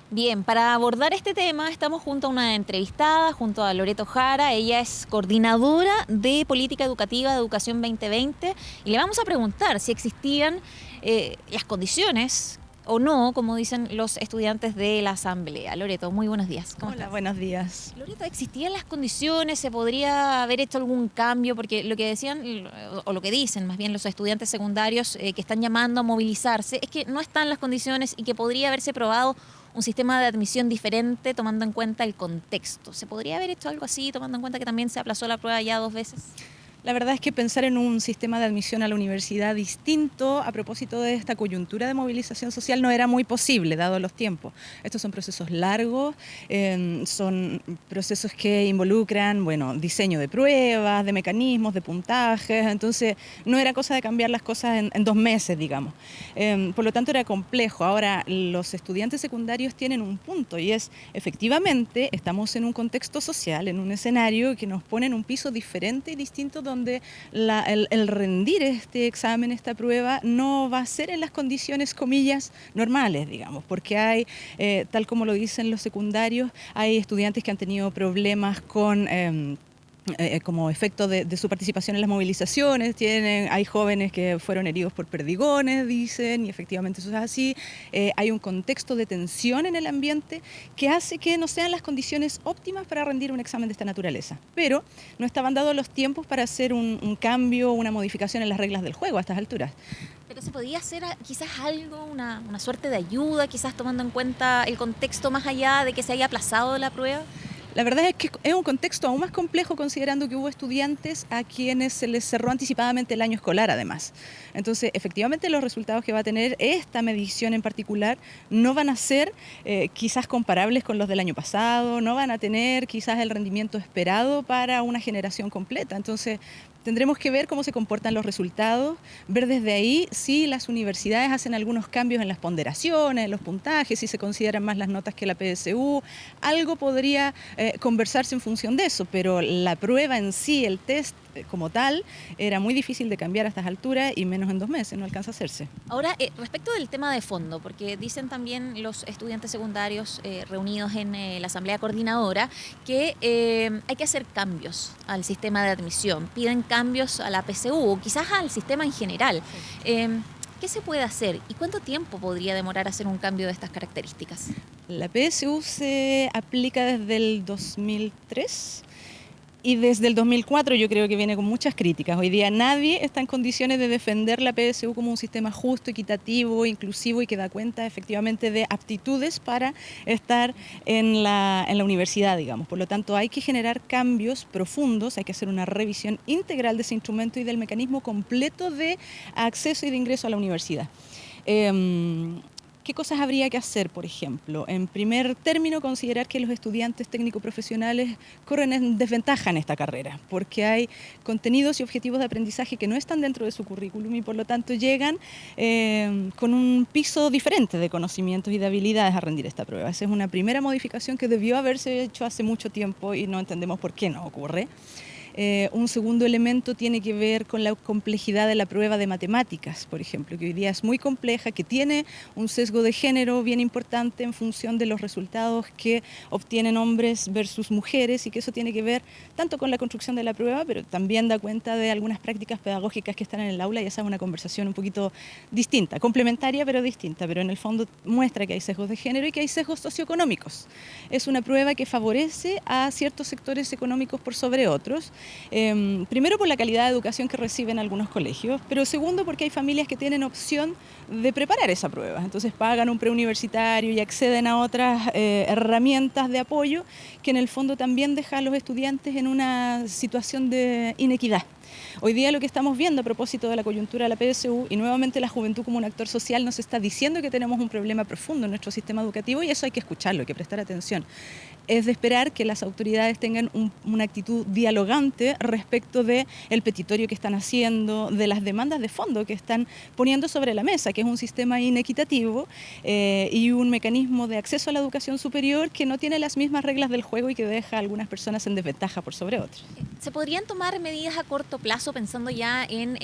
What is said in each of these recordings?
Bien, para abordar este tema estamos junto a una entrevistada, junto a Loreto Jara. Ella es coordinadora de Política Educativa de Educación 2020 y le vamos a preguntar si existían las condiciones o no, como dicen los estudiantes de la Asamblea. Loreto, muy buenos días. ¿Cómo Hola, estás? buenos días. Loreto, ¿existían las condiciones? ¿Se podría haber hecho algún cambio? Porque lo que decían, o lo que dicen más bien los estudiantes secundarios que están llamando a movilizarse, es que no están las condiciones y que podría haberse probado un sistema de admisión diferente tomando en cuenta el contexto. ¿Se podría haber hecho algo así tomando en cuenta que también se aplazó la prueba ya 2 veces? La verdad es que pensar en un sistema de admisión a la universidad distinto a propósito de esta coyuntura de movilización social no era muy posible, dado los tiempos. Estos son procesos largos, son procesos que involucran, bueno, diseño de pruebas, de mecanismos, de puntajes, entonces no era cosa de cambiar las cosas en 2 meses, digamos. Por lo tanto era complejo. Ahora, los estudiantes secundarios tienen un punto y es, efectivamente, estamos en un contexto social, en un escenario que nos pone en un piso diferente y distinto donde el rendir este examen, esta prueba, no va a ser en las condiciones, comillas, normales, digamos, porque hay, tal como lo dicen los secundarios, hay estudiantes que han tenido problemas con como efecto de su participación en las movilizaciones, hay jóvenes que fueron heridos por perdigones, dicen, y efectivamente eso es así. Hay un contexto de tensión en el ambiente que hace que no sean las condiciones óptimas para rendir un examen de esta naturaleza. Pero no estaban dados los tiempos para hacer un cambio, una modificación en las reglas del juego a estas alturas. Pero se podía hacer quizás algo, una suerte de ayuda, quizás tomando en cuenta el contexto más allá de que se haya aplazado la prueba. La verdad es que es un contexto aún más complejo considerando que hubo estudiantes a quienes se les cerró anticipadamente el año escolar además. Entonces, efectivamente los resultados que va a tener esta medición en particular no van a ser quizás comparables con los del año pasado, no van a tener quizás el rendimiento esperado para una generación completa. Entonces, tendremos que ver cómo se comportan los resultados, ver desde ahí si las universidades hacen algunos cambios en las ponderaciones, en los puntajes, si se consideran más las notas que la PSU. Algo podría conversarse en función de eso, pero la prueba en sí, el test como tal, era muy difícil de cambiar a estas alturas y menos en 2 meses, no alcanza a hacerse. Ahora, respecto del tema de fondo, porque dicen también los estudiantes secundarios reunidos en la Asamblea Coordinadora que hay que hacer cambios al sistema de admisión, piden cambios a la PSU o quizás al sistema en general. ¿Qué se puede hacer y cuánto tiempo podría demorar hacer un cambio de estas características? La PSU se aplica desde el 2003. Y desde el 2004 yo creo que viene con muchas críticas. Hoy día nadie está en condiciones de defender la PSU como un sistema justo, equitativo, inclusivo y que da cuenta efectivamente de aptitudes para estar en la universidad, digamos. Por lo tanto, hay que generar cambios profundos, hay que hacer una revisión integral de ese instrumento y del mecanismo completo de acceso y de ingreso a la universidad. ¿Qué cosas habría que hacer, por ejemplo? En primer término, considerar que los estudiantes técnico-profesionales corren en desventaja en esta carrera, porque hay contenidos y objetivos de aprendizaje que no están dentro de su currículum y por lo tanto llegan con un piso diferente de conocimientos y de habilidades a rendir esta prueba. Esa es una primera modificación que debió haberse hecho hace mucho tiempo y no entendemos por qué no ocurre. Un segundo elemento tiene que ver con la complejidad de la prueba de matemáticas, por ejemplo, que hoy día es muy compleja, que tiene un sesgo de género bien importante en función de los resultados que obtienen hombres versus mujeres y que eso tiene que ver tanto con la construcción de la prueba, pero también da cuenta de algunas prácticas pedagógicas que están en el aula y esa es una conversación un poquito distinta, complementaria pero distinta, pero en el fondo muestra que hay sesgos de género y que hay sesgos socioeconómicos. Es una prueba que favorece a ciertos sectores económicos por sobre otros. Primero por la calidad de educación que reciben algunos colegios, pero segundo porque hay familias que tienen opción de preparar esa prueba. Entonces pagan un preuniversitario y acceden a otras herramientas de apoyo que en el fondo también deja a los estudiantes en una situación de inequidad. Hoy día lo que estamos viendo a propósito de la coyuntura de la PSU y nuevamente la juventud como un actor social nos está diciendo que tenemos un problema profundo en nuestro sistema educativo y eso hay que escucharlo, hay que prestar atención. Es de esperar que las autoridades tengan una actitud dialogante respecto del petitorio que están haciendo, de las demandas de fondo que están poniendo sobre la mesa, que es un sistema inequitativo y un mecanismo de acceso a la educación superior que no tiene las mismas reglas del juego y que deja a algunas personas en desventaja por sobre otras. ¿Se podrían tomar medidas a corto plazo pensando ya en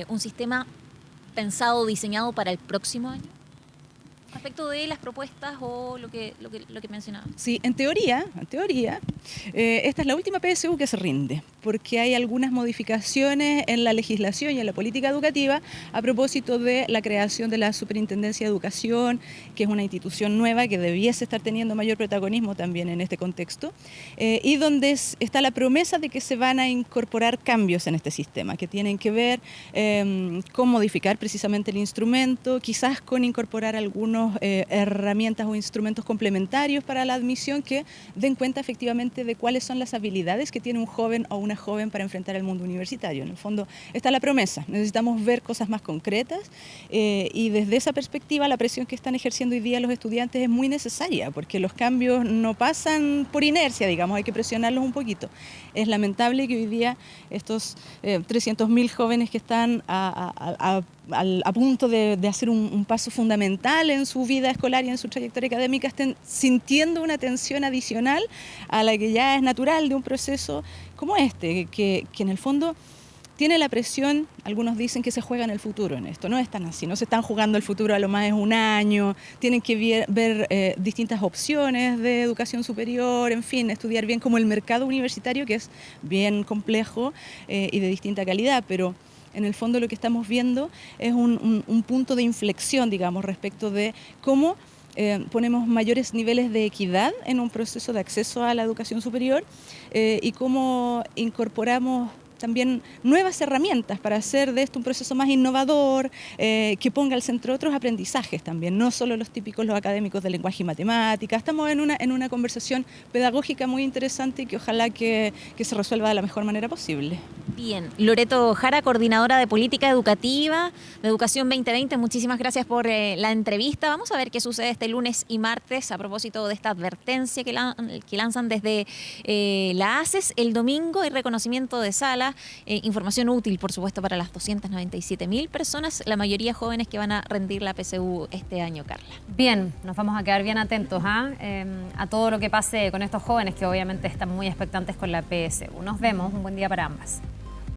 un sistema pensado, diseñado para el próximo año? Respecto de las propuestas o lo que mencionaba. Sí, en teoría, esta es la última PSU que se rinde, porque hay algunas modificaciones en la legislación y en la política educativa a propósito de la creación de la Superintendencia de Educación, que es una institución nueva que debiese estar teniendo mayor protagonismo también en este contexto, y donde está la promesa de que se van a incorporar cambios en este sistema, que tienen que ver con modificar precisamente el instrumento, quizás con incorporar algunas herramientas o instrumentos complementarios para la admisión que den cuenta efectivamente de cuáles son las habilidades que tiene un joven o una joven para enfrentar el mundo universitario. En el fondo está la promesa, necesitamos ver cosas más concretas y desde esa perspectiva la presión que están ejerciendo hoy día los estudiantes es muy necesaria porque los cambios no pasan por inercia, digamos, hay que presionarlos un poquito. Es lamentable que hoy día estos 300.000 jóvenes que están a punto de hacer un paso fundamental en su vida escolar y en su trayectoria académica estén sintiendo una tensión adicional a la que ya es natural de un proceso como este, que en el fondo tiene la presión, algunos dicen que se juega en el futuro en esto, no es tan así, no se están jugando el futuro a lo más es un año, tienen que ver distintas opciones de educación superior, en fin, estudiar bien como el mercado universitario que es bien complejo y de distinta calidad, pero en el fondo lo que estamos viendo es un punto de inflexión, digamos, respecto de cómo ponemos mayores niveles de equidad en un proceso de acceso a la educación superior y cómo incorporamos también nuevas herramientas para hacer de esto un proceso más innovador, que ponga al centro otros aprendizajes también, no solo los típicos, los académicos de lenguaje y matemática. Estamos en una conversación pedagógica muy interesante y que ojalá que se resuelva de la mejor manera posible. Bien, Loreto Jara, coordinadora de Política Educativa de Educación 2020, muchísimas gracias por la entrevista. Vamos a ver qué sucede este lunes y martes a propósito de esta advertencia que lanzan desde la ACES. El domingo hay reconocimiento de sala, información útil, por supuesto, para las 297.000 personas, la mayoría jóvenes que van a rendir la PSU este año, Carla. Bien, nos vamos a quedar bien atentos a todo lo que pase con estos jóvenes que obviamente están muy expectantes con la PSU. Nos vemos, un buen día para ambas.